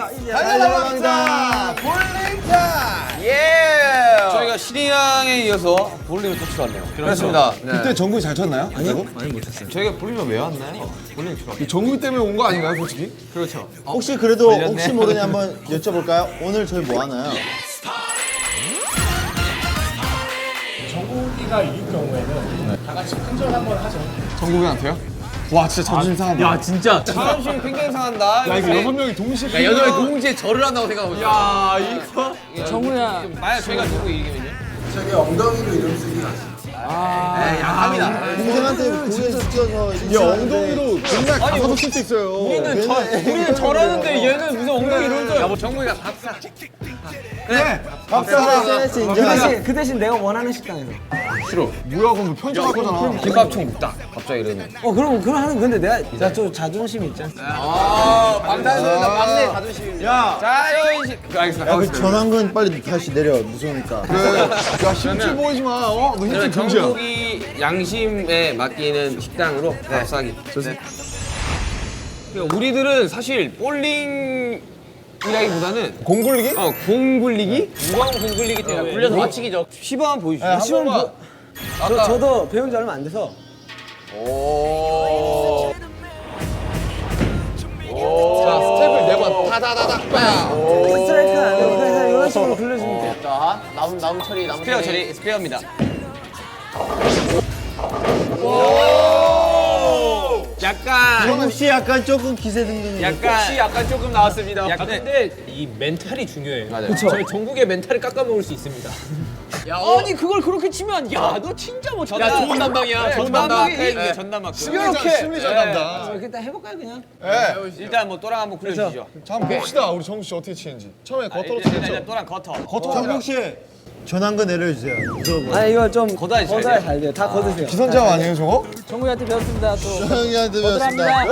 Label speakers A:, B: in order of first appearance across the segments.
A: 달려갑니다. 볼링타임.
B: 예. 저희가 신이양에 이어서 볼링을 또 치러 왔네요.
A: 그렇습니다.
C: 그때 정국이 잘 쳤나요? 아니요.
B: 저희가 볼링을 왜 왔나요? 볼링 치러 왔어요.
C: 정국이 때문에 온 거 아닌가요, 솔직히?
B: 그렇죠.
A: 혹시 그래도 혹시 모르니 한번 여쭤볼까요? 오늘 저희 뭐 하나요?
D: 정국이가 이길 경우에는 다 같이 큰절 한번 하죠.
C: 정국이한테요? 와, 진짜 자존심 상하다.
B: 야 진짜 자존심 굉장히 상한다.
C: 야, 이거 6명이 동시에.
B: 야, 여덟 동시에 절을 한다고 생각하고 있어. 야 이거.
E: 정우야.
B: 만약 저희가 누구 이기면요?
F: 저기 엉덩이로 이름 쓰기 같이.
B: 야합니다.
A: 동생한테 고개 숙여서
C: 야, 엉덩이로 정말 가서도 칠 수 있어요.
B: 우리는 절하는데 얘는 무슨 엉덩이 이런 줄. 야뭐 정국이가 밥사.
C: 네.
A: 박사랑 SNS 인정하자.
E: 그 대신 내가 원하는 식당에서.
C: 싫어. 뭐야, 그럼 편집할 거잖아.
B: 김밥총 묵다. 갑자기 이러면.
E: 그럼 하는 근데 내가 좀 자존심이 있잖아.
B: 방탄소년단 막내 자존심.
A: 야,
B: 자존심. 알겠습니다.
A: 야, 그 전환근 빨리 다시 내려. 무서우니까.
C: 야, 힘줄 보이지 마. 너 힘줄 금지야.
B: 정국이 양심에 맡기는 식당으로 밥사기. 좋습니다. 우리들은 사실 볼링이라기보다는
C: 공굴리기?
B: 공 굴리기? 무거운 공 굴리기 때문에 굴려서 맞추기죠. 시범 한번 보여주시죠.
C: 시범 봐.
E: 저도 배운 지 얼마 안 돼서.
C: 자, 스텝을 4번. 다다다다.
E: 스트라이크는 안 되고 그냥 이런 식으로 굴려주면 돼.
B: 자, 나무 처리. 스페어 처리, 스페어입니다. 약간
A: 혹시 약간 조금 기세 등등이.
B: 약간 조금 나왔습니다.
D: 근데 이 멘탈이 중요해요.
B: 맞아요.
D: 저희 정국의 멘탈을 깎아먹을 수 있습니다.
B: 아니 그걸 그렇게 치면 야 너 진짜 못 쳤다. 야 좋은 담당이야. 좋은 담당. 전담
C: 심리전 담당.
E: 일단 해볼까요 그냥?
B: 일단 뭐 또랑 한번 굴려주시죠.
C: 자, 한번 봅시다. 우리 정국 씨 어떻게 치는지. 처음에 겉으로
B: 일단
C: 치겠죠?
B: 또랑 커터.
A: 정국 씨 전환근 내려주세요. 무서워.
E: 아니 이거 좀
B: 걷어야 잘
E: 걷어야
B: 돼요.
E: 잘 돼요. 다 걷으세요.
C: 기선제압 아니에요, 저거?
E: 정우한테 배웠습니다. 또.
A: 형이한테 배웠습니다.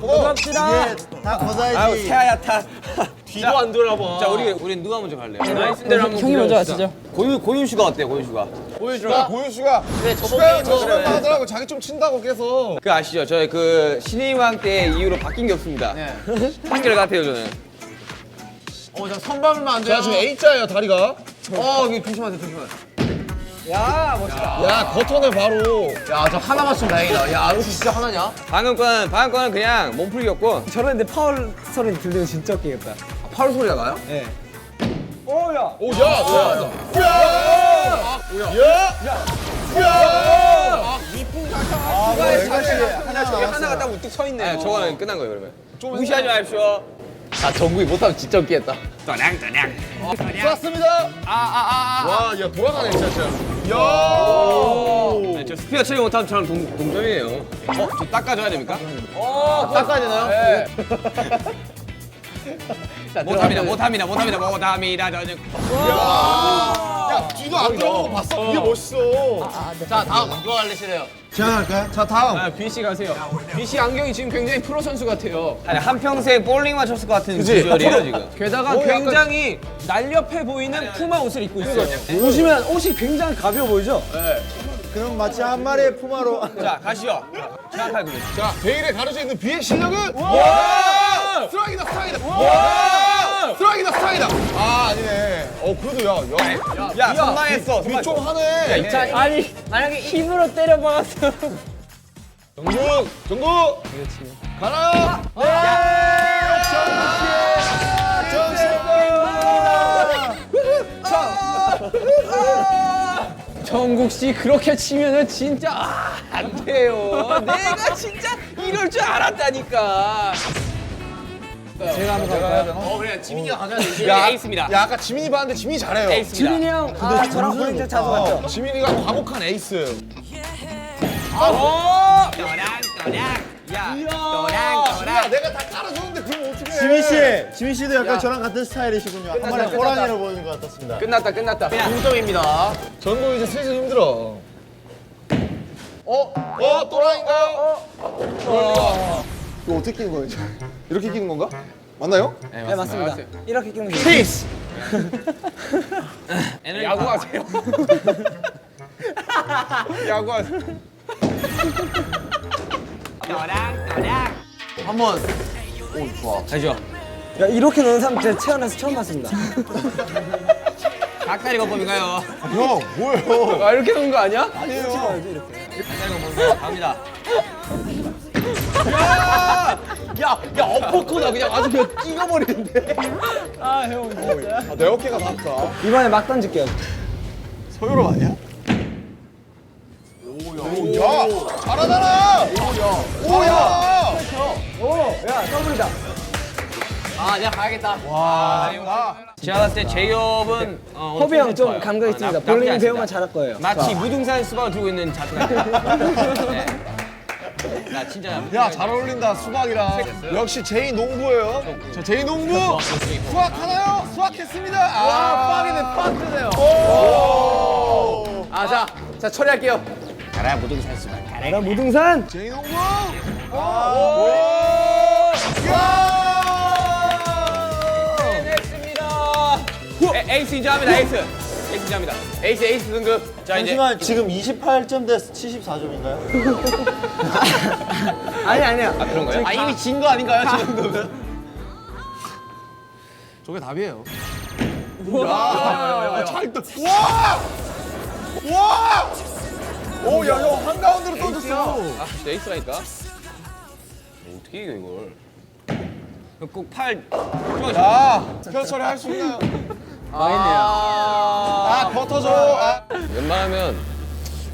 E: 고맙습니다.
A: 이게 다 걷어야지.
B: 태아야 타.
D: 뒤도 안 돌아봐.
B: 자 우리 누가 먼저 갈래요?
D: 나이스 대로 한번
E: 형이 먼저 가시죠.
B: 고윤슈가 어때요? 고윤슈가.
C: 고윤수가
B: 네,
C: 슈가 저번에 하더라고. 자기 좀 친다고 계속.
B: 그 아시죠? 저희 그 신인왕 때 이후로 바뀐 게 없습니다. 한결 같아요 저는.
D: 저 선발만 안
C: 자, 지금 A자예요, 다리가.
B: 이거 조심하세요.
E: 야 멋있다.
C: 야, 겉터네 바로.
B: 야 저 하나 맞추면 다행이다. 야 이거 진짜 하나냐? 방금 거는 그냥 몸풀기였고.
E: 저런데 파울 소리 들리면 진짜 웃기겠다.
B: 파울 소리가 나요?
E: 네. 오야.
C: 오, 야, 뭐야.
B: 저기 하나가 딱 우뚝 서 있네. 저거는 끝난 거예요 그러면. 무시하지 마십시오. 정국이 못하면 진짜 웃기겠다. 떠냥.
C: 쐈습니다. 와, 야, 돌아가네, 진짜. 야.
B: 저 스피어 처리 못하면 저랑 동점이에요. 저 닦아줘야 됩니까?
A: 닦아야 되나요?
B: 네. 못합니다. 저는.
C: 야, 뒤도 안 들어가고 봤어. 이게 멋있어.
B: 자 다음 누가 갈래시래요?
A: 제가 할까요?
C: 자, 다음.
D: B 씨 가세요. B 씨 안경이 지금 굉장히 프로 선수 같아요.
B: 아니 한평생 볼링만 쳤을 것 같은 비주얼이에요 지금.
D: 게다가 굉장히 날렵해 보이는 푸마 옷을 입고 있어요.
E: 보시면 옷이 굉장히 가벼워 보이죠?
A: 그럼 마치 한 마리의 푸마로.
B: 자 가시죠. 시작할 거예요.
C: 자, 베일에 가려져 있는 비의 실력은? 와! 스트라이크다. 와! 스트라이크다. 아, 아니네. 그래도
B: 야 선방했어.
C: 비 좀 하네.
E: 아니 만약에 힘으로 때려박았어.
C: 정국. 가라.
D: 정국 씨 그렇게 치면은 진짜
B: 안 돼요. 내가 진짜 이럴 줄 알았다니까.
E: 제가 한번 갈까요?
B: 그래 지민이가 가져야 돼. 지민이 에이스입니다.
C: 야, 아까 지민이 봤는데 지민이 잘해요.
B: 에이스입니다.
E: 지민이 형. 저랑 볼링장 자주 갔죠?
C: 지민이가 과묵한 에이스. 야, 내가 다 깔아줬는데 그럼 어떡해.
A: 지민 씨도 약간 저랑 같은 스타일이시군요. 한 마리 호랑이로 보이는 것 같았습니다.
B: 끝났다. 동점입니다.
C: 정국 이제 슬슬 힘들어. 또라이인가요? 이거 어떻게 끼는 거예요? 이렇게 끼는 건가? 맞나요?
E: 네 맞습니다. 이렇게 끼면 돼요.
C: 페이스!
B: 야구하세요. 야구하세요.
A: 한번
B: 가시죠.
E: 야, 이렇게 노는 사람 진짜 태어나서 처음 봤습니다.
B: 닭다리 거법인가요?
C: 형 뭐예요?
B: 아 이렇게 놓은 거 아니야?
C: 아니에요.
B: 닭다리 거법 갑니다. 야 엎어커다 그냥 아주 그냥 찍어버리는데.
C: 내 어깨가 닿다.
E: 이번에 막 던질게요.
C: 서유럽 아니야? 야 잘하잖아. 오야.
E: 야, 더블이다.
B: 아 내가 가야겠다.
C: 와.
B: 제가 봤을 때 제이홉은
E: 허비 형 좀 감각 있습니다. 볼링 배우면 잘할 거예요.
B: 마치 무등산 수박을 들고 있는 자세 같아요. 네. 나 진짜
C: 야 잘 어울린다 수박이랑. 역시 제이 농부예요. 자 제이 농부 수학 하나요? 수학했습니다.
B: 파트네요. 자 처리할게요. 가라 무등산 수박.
E: 나 무등산.
C: 제이 농부.
B: 에이스 인정합니다. 에이스 인정합니다. 에이스 등급. 자 이제
A: 잠시만 지금 28점 대 74점인가요?
E: 아니야.
B: 그런가요? 아 이미 진 거 아닌가요? 저 정도면?
C: 저게 답이에요. 잘 떠. 와! 와! 오, 야, 형 한가운데로 떠줬어.
B: 아 에이스라니까. 어떻게 이겨 이걸? 꼭팔
C: 자, 편 처리 할 수 있나요? 아, 버터줘. 아.
B: 웬만하면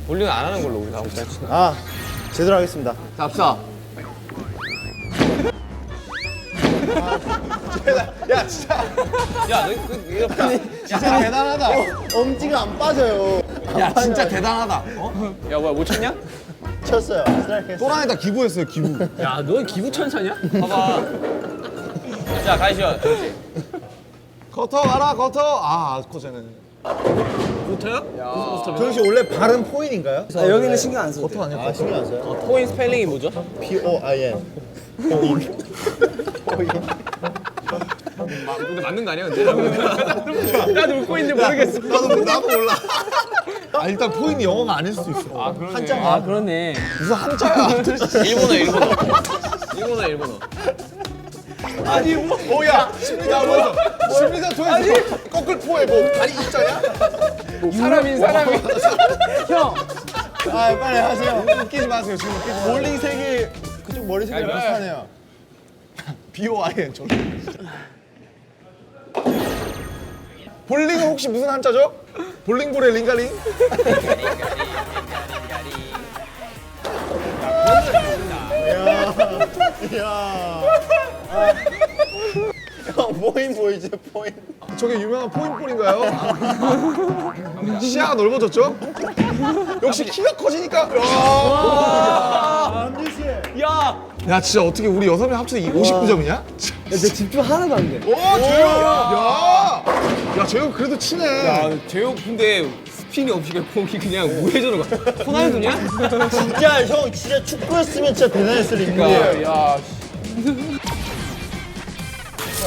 B: 볼링 안 하는 걸로 우리 다음 주에 합시다.
A: 아 제대로 하겠습니다.
B: 갑시다.
C: 야, 진짜.
B: 야너 이거
C: 진짜 대단하다.
A: 엄지가 안 빠져요.
C: 야, 진짜 대단하다.
B: 야 뭐야 못 쳤냐?
A: 쳤어요. 스트라이크 했어요.
C: 또랑에다 기부했어요, 기부.
D: 야, 너 기부 천사냐?
B: 봐봐. 자 가시죠.
C: 커터 가라, 커터. 아, 커져는.
A: 조영 씨 원래 발음 포인인가요?
E: 아, 여기는 신경 안 써도
C: 커터 아니야?
A: 아 신경 안 써요?
B: 포인 스펠링이 뭐죠?
A: P-O-I-N.
B: 근데 맞는 거 아니야 근데? 나도 웃고 있는지 모르겠어.
C: 나도 몰라. 아, 일단 포인이 영어가 아닐 수도 있어.
E: 아, 그러네.
C: 무슨 한자야.
B: 일본어.
C: 아니, 뭐. 오야, 심리전 보여줘. 심리전 보여줘. 거꾸로 포해, 뭐. 다리 입자냐?
B: 사람이
E: 형,
A: 아 빨리 하세요.
C: 웃기지 마세요, 지금 웃기지 마세요.
A: 볼링 색이 그쪽 머리색이랑 비슷하네요.
C: B-O-I-N 저로. 볼링은 혹시 무슨 한자죠? 볼링볼의 링가링?
A: 이야. 형 포인 보이지 포인.
C: 저게 유명한 포인볼인가요? 시야가 넓어졌죠? 역시 키가 커지니까.
A: 남준 씨.
C: 야, 진짜 어떻게 우리 6명 합쳐서 59점이냐?
E: 야, 내 집중 하나도 안 돼.
C: 오, 재영! 야! 야, 재영 그래도 치네.
B: 제육 근데 스핀이 없이 그냥 공이 그냥 우회전으로 가. 호날두냐?
A: 진짜 형 진짜 축구였으면 진짜 대단했을 인물이에요.
B: 야.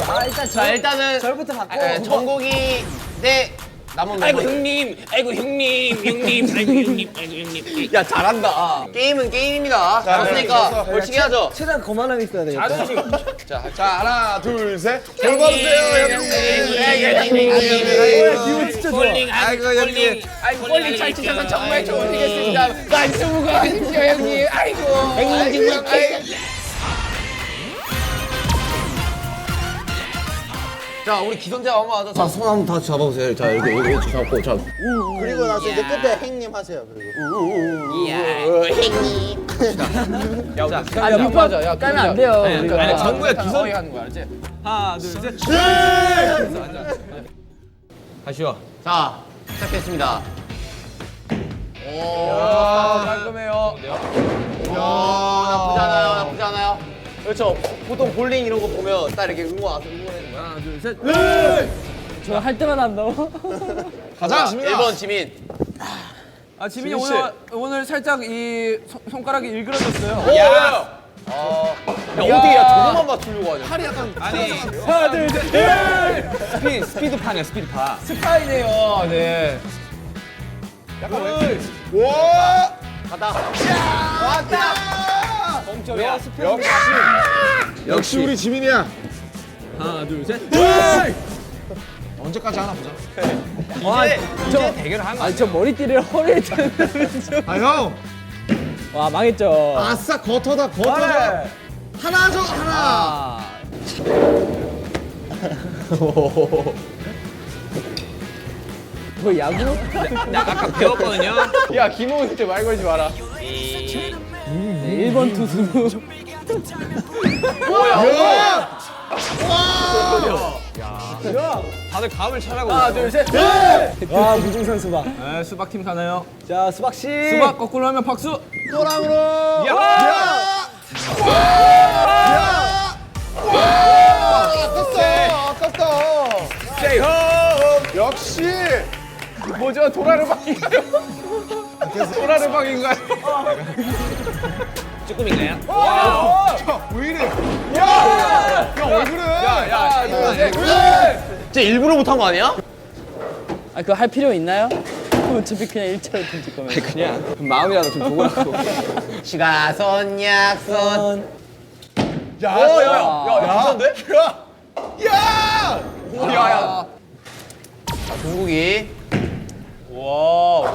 E: 아, 일단
B: 자 일단은
E: 절부터 갖고.
B: 정국이 대 남은 아이고 형님, 아이고 형님. 야 잘한다. 게임은 게임입니다. 잘했으니까 벌칙 해야죠.
E: 최대한 거만하게 있어야 되겠다.
B: 자존심. 자
C: 하나, 둘, 셋. 볼 봐주세요, 형님.
E: 기분 진짜 좋아.
B: 아이고 형님. 아이고 볼링 잘 치셔서 정말 좋으시겠습니다. 말씀을 하십시오 형님. 아이고. 형님. 자 우리 기선제압 한번 하자. 자 손 한번 다시 잡아보세요. 자 여기 잡고 자.
A: 그리고 나서 이제 끝에 행님 하세요. 그리고.
B: 야
E: 밑밥 까면 안 돼요. 우리가.
B: 아니 정부야 기선 하는 거야 알지? 하나 둘 셋. 가시오. 자 시작했습니다. 오 깔끔해요. 나쁘지 않아요. 그렇죠. 보통 볼링 이런 거 보면 딱 이렇게 응원 와서 응원해주는 거야. 하나 둘 셋.
E: 저 할 때마다 한다고?
C: 가자, 지민아.
B: 1번 지민.
D: 아, 지민이 오늘 살짝 이 손가락이 일그러졌어요.
B: 야! 야 어떻게 야 저거만 맞추려고 하냐? 팔이 약간 아니
D: 하나, 둘, 셋.
B: 스피드파네 스피드파.
D: 스파이네요. 네.
C: 와!
B: 가다.
C: 왔다!
B: 멈춰야.
C: 역시 우리 지민이야.
D: 하나, 둘, 셋.
C: 언제까지 하나 보자.
D: 이제 대결을 하면. 아니 저 머리띠를 허리에 차는.
C: 아 형.
D: 와 망했죠.
C: 아싸 거터다 거터다. 하나 줘 하나.
D: 아. 뭐 야구? 나 아까 배웠거든요.
B: 야 김호은 진짜 말 걸지 마라.
D: 네, 1번 투수.
B: 다들 감을 차라고.
D: 하나, 둘, 셋.
E: 와 무중산 수박.
D: 네, 수박 팀 가나요?
E: 자 수박 씨.
D: 수박 거꾸로 하면 박수.
C: 또랑으로.
B: 야!
C: 아깝다.
B: Stay home.
C: 역시.
B: 뭐죠? 도라르방인가요? 도라르방인가요? 쭈꾸미인가요?
C: 왜 이래? 야, 왜 그래?
B: 야, 진짜 일부러 못한 거 아니야?
E: 아 그거 할 필요 있나요? 어차피 그냥 1차로 던질 거면.
B: 그냥 마음이라도 좀 조고라고. 시가선 약선.
C: 야,
B: 괜찮은데?
C: 야!
B: 야야. 종국이. 와.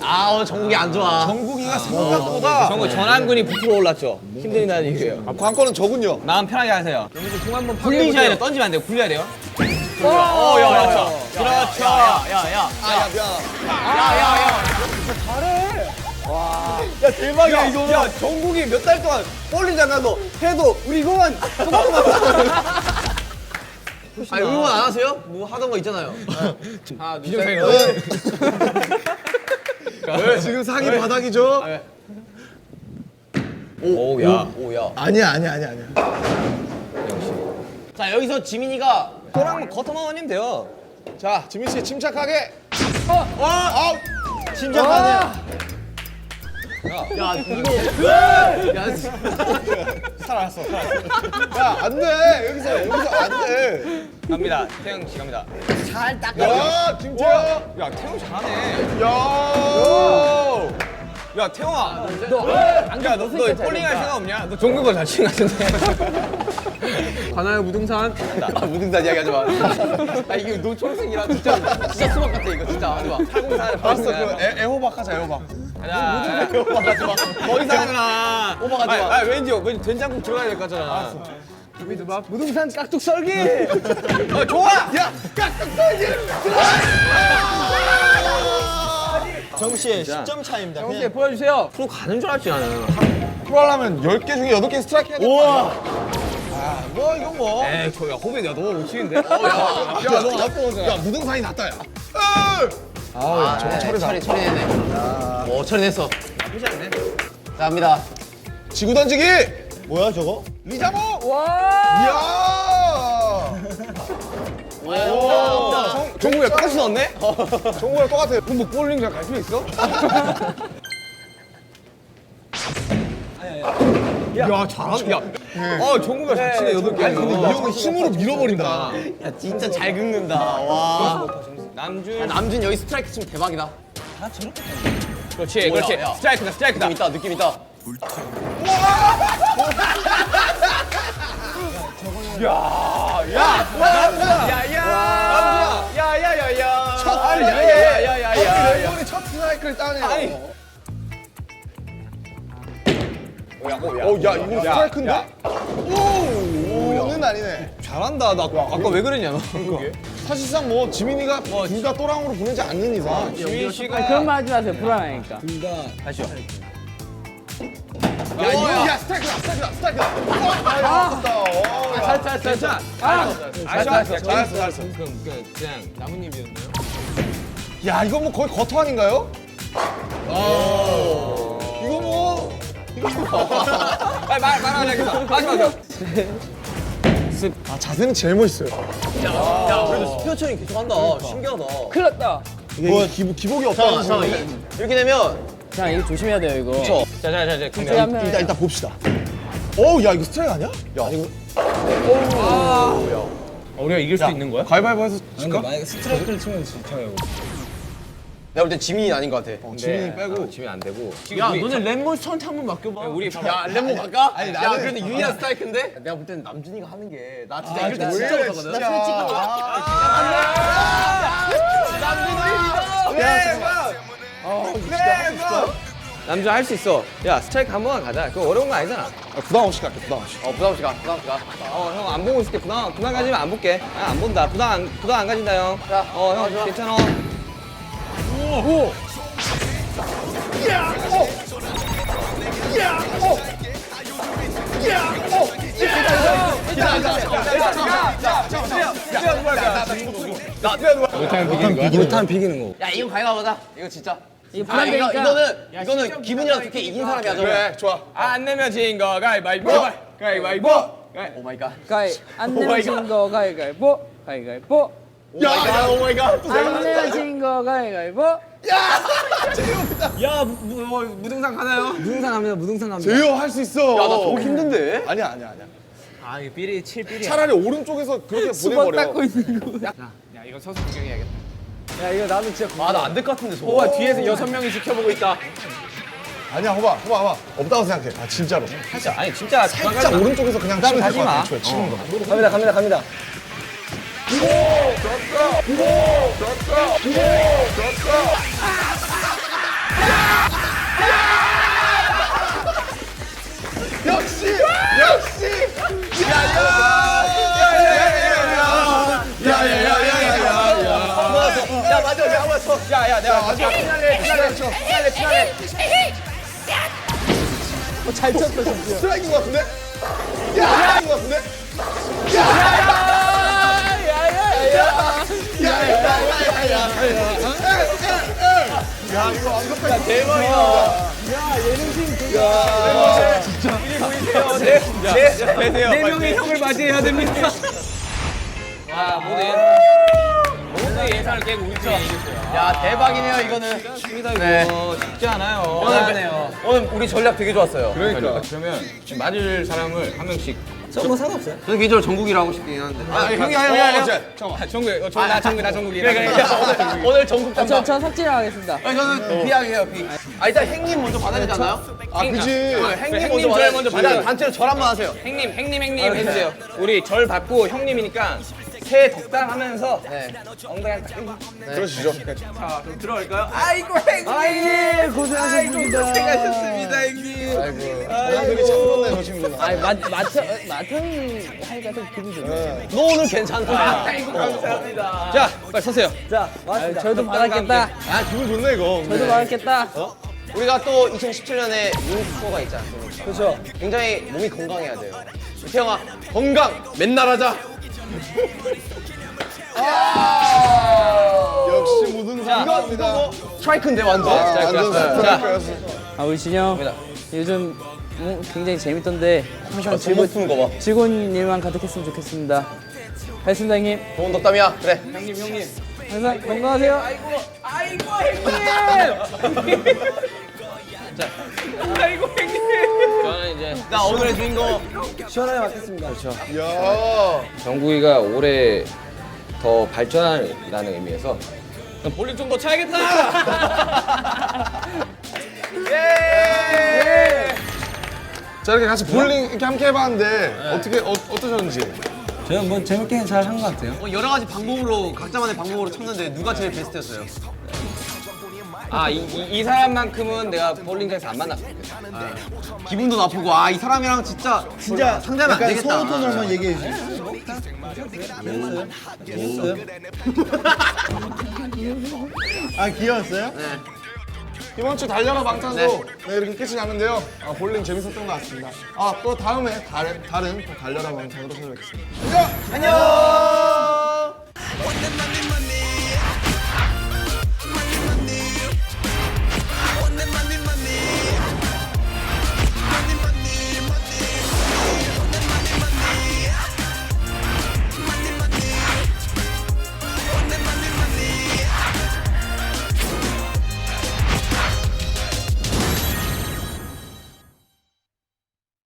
B: 아 오늘 종국이 안 좋아.
C: 정국이가 생각보다
B: 정국 전환근이 부풀어 올랐죠. 힘든 이라는 얘기예요.
C: 관건은 저군요.
B: 마음 편하게 하세요. 공 한번
D: 굴리셔야
B: 굴리셔야
D: 돼요.
B: 돼요. 던지면 안 돼요. 굴려야 돼요.
C: 야,
B: 그렇죠.
C: 야,
B: 야 대박이야 이거. 야 정국이 몇 달 동안 볼링 장가도 해도 우리 이거만 아니 응원 안 하세요? 뭐 하던 거 있잖아요. 하나 둘 셋.
C: 왜 지금 상이 바닥이죠?
B: 오야.
C: 아니야.
B: 자 여기서 지민이가 또랑 겉어넣으면 돼요.
C: 자, 지민 씨 침착하게.
A: 침착하네요.
B: 야 이거. 야
C: 살았어. 야, 안 돼. 여기서 안 돼.
B: 갑니다. 태영 씨 갑니다.
C: 야, 김태형.
B: 야 태영 잘하네.
C: 야.
B: 야 태영아. 너 볼링 할 생각 없냐? 너 종국이 잘 치는 것 같은데.
D: 가나요 무등산?
B: 무등산 이야기 하지 마. 아 이게 너 초록색이라 진짜 수박 같아 이거 진짜 하지 마. 804.
C: 알았어. 그 애호박 하자, 애호박.
B: 가자. 오빠 가지 마. 거기서 하잖아. 오빠 가지 마. 왠지 된장국 들어가야 될 것 같잖아.
E: 무등산 깍둑 썰기.
B: 좋아.
C: 야, 깍깍썰기.
A: 정국 씨 10점 차입니다.
D: 정씨
A: 그냥
D: 보여주세요.
B: 프로 가는 줄 알지 나는.
C: 프로 하려면 10개 중에 8개 스트라이크 해야 돼.
A: 우와.
C: 뭐 이건 뭐.
B: 에이 저야 호빈 내가 너무 못 치는데.
C: 야, 너 아까 야, 무등산이 낫다, 야.
B: 아 정말 처리네. 처리냈어. 나쁘지 않네. 자 갑니다.
C: 지구 던지기.
A: 뭐야 저거?
C: 리자모.
E: 와.
C: 이야.
B: 종국이 똑같이 넣었네?
C: 정국이랑 똑같아.
B: 그럼 뭐 볼링 잘 갈 필요 있어? 야 잘한다. 야, 종국이가 잘 치네 8개.
C: 아니, 근데 이 형은 힘으로 밀어버린다.
B: 야 진짜 잘 긁는다. 와. 남준 여기 스트라이크 치면 대박이다. 다 저렇게. 그렇지. 스트라이크다. 느낌 있다. 야야야야.
C: 이번에 첫 스트라이크를 따네요. 야, 이거 스트라이크인데? 오는 아니네.
B: 잘한다. 나 아까 왜 그랬냐 너.
C: 사실상 뭐 지민이가 둘 다 또랑으로 보내지 않는 이상.
B: 지민 씨가
E: 그런 말 하지 마세요. 불안하니까.
B: 다시요.
C: 야, 이거 야 스트라이크다. 아깝다. 잘했어.
B: 그냥 나무님이었나요?
C: 야, 이거 뭐 거의 거터 아닌가요? 이거 뭐
B: 말하자. 마지막.
C: 아, 자세는 제일 멋있어요.
B: 야 그래도 스피어 처리 계속 한다. 신기하다.
E: 큰일 났다.
C: 뭐 기복이 없다는
B: 잠깐만. 이렇게 되면
E: 자 이거 조심해야 돼요 이거.
B: 그쵸. 자.
E: 갑자기 한 명.
C: 일단 봅시다. 오, 야, 이거 스트라이크 아니야? 야, 이거
D: 우리가 이길 수 있는 거야?
C: 가위바위보 해서
F: 근데 만약에 스트라이크를 치면 진짜요.
B: 내가 볼 땐 지민이 아닌 것 같아.
C: 지민이 빼고.
B: 지민 안 되고.
D: 야 너네 랩몬스터한테 한번 맡겨봐.
B: 우리 야 렘모 갈까?
C: 아니,
B: 야
C: 나는-
B: 그래도 유리한 스트라이크인데? 내가 볼 땐 남준이가 하는 게 나 진짜 이럴 때
C: 원래
B: 진짜 못하거든.
C: 진짜.
B: 남준 할 수 있어. 야 스트라이크 한 번만 가자. 그거 어려운 거 아니잖아.
C: 부담 없이 갈게, 부담 없이.
B: 부담 없이 가. 형 안 보고 있을게. 부담 가지면 안 볼게. 안 본다. 부담 안 가진다 형. 형 괜찮아. 못하면 비기는 거. 야 이거 가위바위보다. 이거 진짜.
E: 이거 부담되니까.
B: 이거는 기분이랑 좋게 이긴 사람이 하자.
C: 그래, 좋아.
B: 안 내면 진 거 가위바위보. 가위바위보. 오 마이 갓.
E: 안 내면 진거 가위가위보. 가위가위보.
B: 오 마이 갓.
E: 안 내면 진거 가위가위보.
B: 무등산 가나요? 무등산 갑니다.
C: 재효 할 수 있어.
B: 야, 나 저거 힘든데?
C: 아니야.
D: 아 이거 삐리 7삐리.
C: 차라리 오른쪽에서 그렇게 보내버려.
D: 야 이거 서서 구경해야겠다.
E: 야 이거 나도 진짜
B: 아, 나 안 될 것 같은데, 저거. 와, 뒤에서 6명이 지켜보고 있다.
C: 아니야, 호봐. 없다고 생각해. 아, 진짜로.
B: 살짝, 아니, 진짜.
C: 살짝 오른쪽에서 그냥 치면
B: 가지
C: 될것
B: 마.
C: 같아. 치는 거.
B: 갑니다.
C: 역시.
B: 야, 맞아, 내가 쳐. 야, 내가 맞아. 피날레.
E: 잘 쳤다 진짜.
C: 스트라이크인 것 같은데? 스트라이크인 것 같은데? 야, 이거 완벽하게.
B: 대박이다. 네 명의 형을 맞이해야 됩니다. 와, 모든 예상을 깨고 우리 팀이 이겼어요. 야, 대박이네요, 이거는. 쉽습니다, 이거. 쉽지 않아요. 오늘 우리 전략 되게 좋았어요.
C: 그러니까.
B: 그러면 지금 맞을 사람을 한 명씩. 뭐 상관없어요. 저는 개인적으로 정국이라 하고 싶긴 한데. 형이
C: 잠깐만.
B: 나 정국이. 오늘 정국 담당.
E: 저 삭제를 하겠습니다.
B: 저는 B하게요, B. 일단 행님 먼저 받아야 되지 않나요?
C: 아, 그지.
B: 행님 저를 먼저 받아야 단체로 절 한번 하세요. 행님 해주세요. 우리 절 받고 형님이니까 새해 덕담하면서 엉덩이 한 딱.
C: 그러시죠.
B: 자, 그럼 들어갈까요? 아이고 행님
E: 고생하셨습니다.
B: 고생하셨습니다 형님.
C: 사람들이 참 좋네, 저 친구는.
E: 아니 마튼 하니까 좀 기분 좋네.
B: 너 오늘 괜찮다. 아이고 감사합니다. 자, 빨리 서세요.
E: 자, 저도 받았겠다.
C: 아, 기분 좋네, 이거.
E: 저도 받았겠다.
B: 우리가 또 2017년에 윈스코어가 있지 않습니까? 그렇죠. 굉장히 몸이 건강해야 돼요. 태영아, 건강 맨날 하자.
C: 역시 무등산입니다.
B: 스트라이크인데 완전.
C: 완전 스트라이크였어.
E: 우리 진영 요즘 굉장히 재밌던데 항상
B: 즐거운 푸는 거 봐.
E: 즐거운 일만 가득했으면 좋겠습니다. 알겠습니다 형님.
B: 좋은 덕담이야. 그래.
E: 항상 건강하세요.
B: 아이고 형님. 저는 이제 나 오늘의 주인공 시원하게 맡겠습니다. 그렇죠.
C: 이야.
B: 정국이가 올해 더 발전하라는 의미에서 볼링 좀 더 쳐야겠다.
C: 자, 이렇게 같이 볼링 이렇게 함께 해봤는데 어떠셨는지?
D: 저는 뭐 재밌게 잘 한 것 같아요.
B: 여러 가지 방법으로 각자만의 방법으로 쳤는데 누가 제일 베스트였어요? 아, 이 사람만큼은 내가 볼링장에서 안 만났으면 좋겠어. 기분도 나쁘고 이 사람이랑 진짜 상대하면 안
A: 약간
B: 되겠다.
A: 소노톤으로만 얘기해 주세요. 아 귀여웠어요?
C: 이번 주 달려라 방탄소 네, 이렇게 끝이 나는데요. 볼링 재밌었던 것 같습니다. 또 다음에 다른 달려라 방탄으로 찾아뵙겠습니다. 안녕!